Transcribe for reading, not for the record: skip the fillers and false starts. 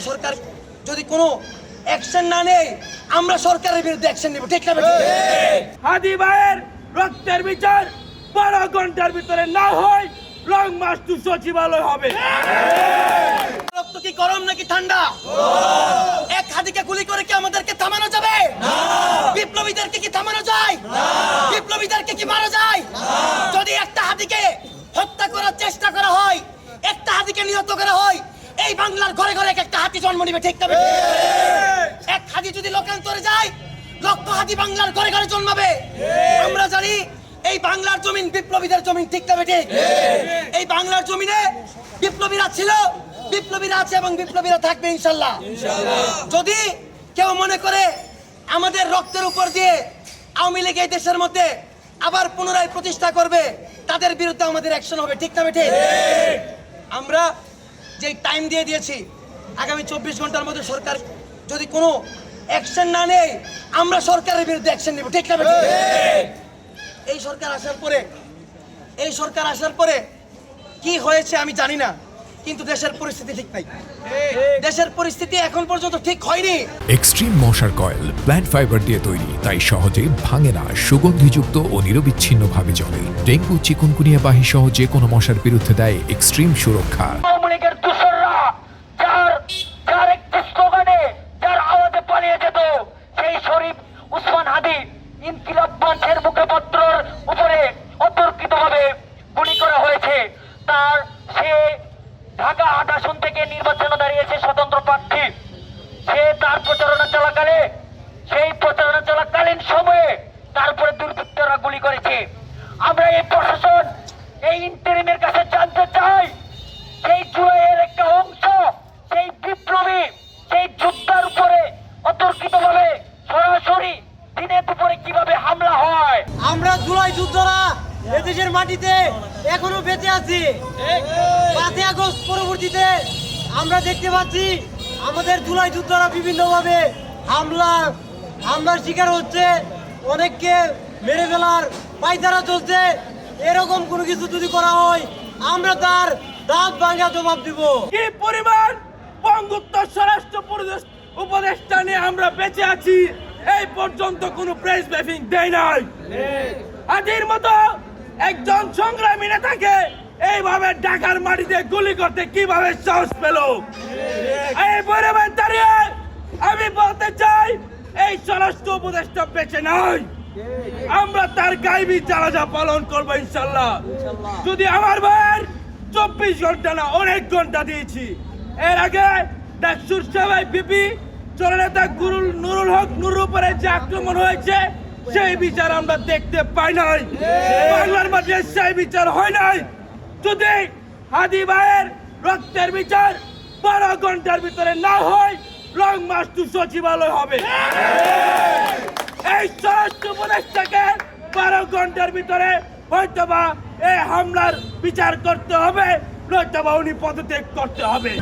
সরকার যদি কোনো অ্যাকশন না নেয়, আমরা সরকারের বিরুদ্ধে অ্যাকশন নেব, ঠিক না? হাদি ভাইয়ের রক্তের বিচার 12 ঘন্টার ভিতরে না হয় লং মার্চ টু সচিবালয় হবে। রক্ত কি গরম নাকি ঠান্ডা? এক হাদিকে গুলি করে কি আমাদেরকে থামানো যাবে? বিপ্লবীদেরকে কি থামানো যায়? বিপ্লবীদেরকে কি মারা যায়? যদি একটা হাদিকে হত্যা করার চেষ্টা করা হয়, একটা হাদিকে নিহত করা হয়, এই বাংলার ঘরে ঘরে একটা হাতি জন্ম নিবে, ঠিক না? এক হাদি যদি লোকান্তরে যায়, লক্ষ হাতি বাংলার ঘরে ঘরে জন্মাবে। আমরা জানি এই বাংলার জমিন বিপ্লবীদের জমিন, ঠিক না? ঠিক। এই বাংলার জমিনে বিপ্লবীরা ছিল, বিপ্লবীরা আছে এবং বিপ্লবীরা থাকবে ইনশাল্লাহ। যদি কেউ মনে করে আমাদের রক্তের উপর দিয়ে আওয়ামী লীগ এই দেশের মধ্যে আবার পুনরায় প্রতিষ্ঠা করবে, তাদের বিরুদ্ধে আমাদের অ্যাকশন হবে, ঠিক না? ঠিক। আমরা যে টাইম দিয়ে দিয়েছি, আগামী 24 ঘন্টার মধ্যে সরকার যদি কোনো অ্যাকশন না নেয়, আমরা সরকারের বিরুদ্ধে অ্যাকশন নেব, ঠিক না? এই সরকার আসার পরে কি হয়েছে আমি জানি না, কিন্তু দেশের পরিস্থিতি ঠিক নাই। দেশের পরিস্থিতি এখন পর্যন্ত ঠিক হয়নি। এক্সট্রিম মশার কয়েল প্ল্যান্ট ফাইবার দিয়ে তৈরি, তাই সহজে ভাঙে না, সুগন্ধিযুক্ত ও নিরবিচ্ছিন্নভাবে জ্বলে। ডেঙ্গু, চিকুনগুনিয়া বাহি সহ যে কোনো মশার বিরুদ্ধে দেয় এক্সট্রিম সুরক্ষা। আওয়ামী লীগের দোসররা যার একটি স্লোগানে যার আওয়াজে পালিয়ে যেত, সেই শরীফ উসমান হাদি ইনকিলাব মঞ্চের মুখপত্রের উপরে অতর্কিতভাবে গুলি করা হয়েছে। সে ঢাকা ৮ আসন থেকে নির্বাচনে দাঁড়িয়েছে স্বতন্ত্র প্রার্থী। সে তার প্রচারণা চলাকালীন সময়ে তারপরে দুর্বৃত্তরা গুলি করেছে। আমরা এই প্রশাসন, এই ইন্টারিমের কাছে জানতে চাই, সেই জুলাইয়ের একটা অংশ, সেই বিপ্লবী, সেই যোদ্ধার উপরে অতর্কিতভাবে সরাসরি দিনে দুপুরে কিভাবে হামলা হয়। আমরা জুলাই যোদ্ধারা এদেশের মাটিতে এখনো বেঁচে আছি। 5 আগস্ট পরবর্তীতে আমরা দেখতে পাচ্ছি আমাদের জুলাই যোদ্ধারা বিভিন্নভাবে হামলার শিকার হচ্ছে, অনেককে মেরে ফেলার পায়তারা চলছে। এরকম কোনো কিছু যদি করা হয়, আমরা তার দাঁত ভাঙা জবাব দিব। কি পরিমাণ বঙ্গোত্তর স্বরাষ্ট্র উপদেষ্টা নিয়ে আমরা বেঁচে আছি, এই পর্যন্ত কোনো প্রেস ব্রিফিং দেয় নাই। হাদির মতো একজন সংগ্রামী নেতাকে এইভাবে ঢাকার মাটিতে গুলি করতে কিভাবে সাহস পেল? এই পরিমাণ দাঁড়িয়ে আমি বলতে চাই, এই স্বরাষ্ট্র উপদেষ্টা বেঁচে নাই। আমরা তার গাইবি জানাজা পালন করবো ইনশাল্লাহ। যদি আমার ভাইয়ের 24 ঘন্টা না, অনেক ঘন্টা দিয়েছি। এর আগে ডাকসুর সভায় বিপি জননেতা নুরুল হক নুরুর উপরে যে আক্রমণ হয়েছে, সেই বিচার আমরা দেখতে পাই নাই। বাংলার মাঝে সেই বিচার হয় নাই। যদি হাদি ভাইয়ের রক্তের বিচার 12 ঘন্টার ভিতরে না হয়, লং মার্চ টু সচিবালয় হবে। এই স্বরাষ্ট্র উপদেষ্টাকে 12 ঘন্টার ভিতরে হয়তোবা এই হামলার বিচার করতে হবে, নয়তোবা উনি পদত্যাগ করতে হবে।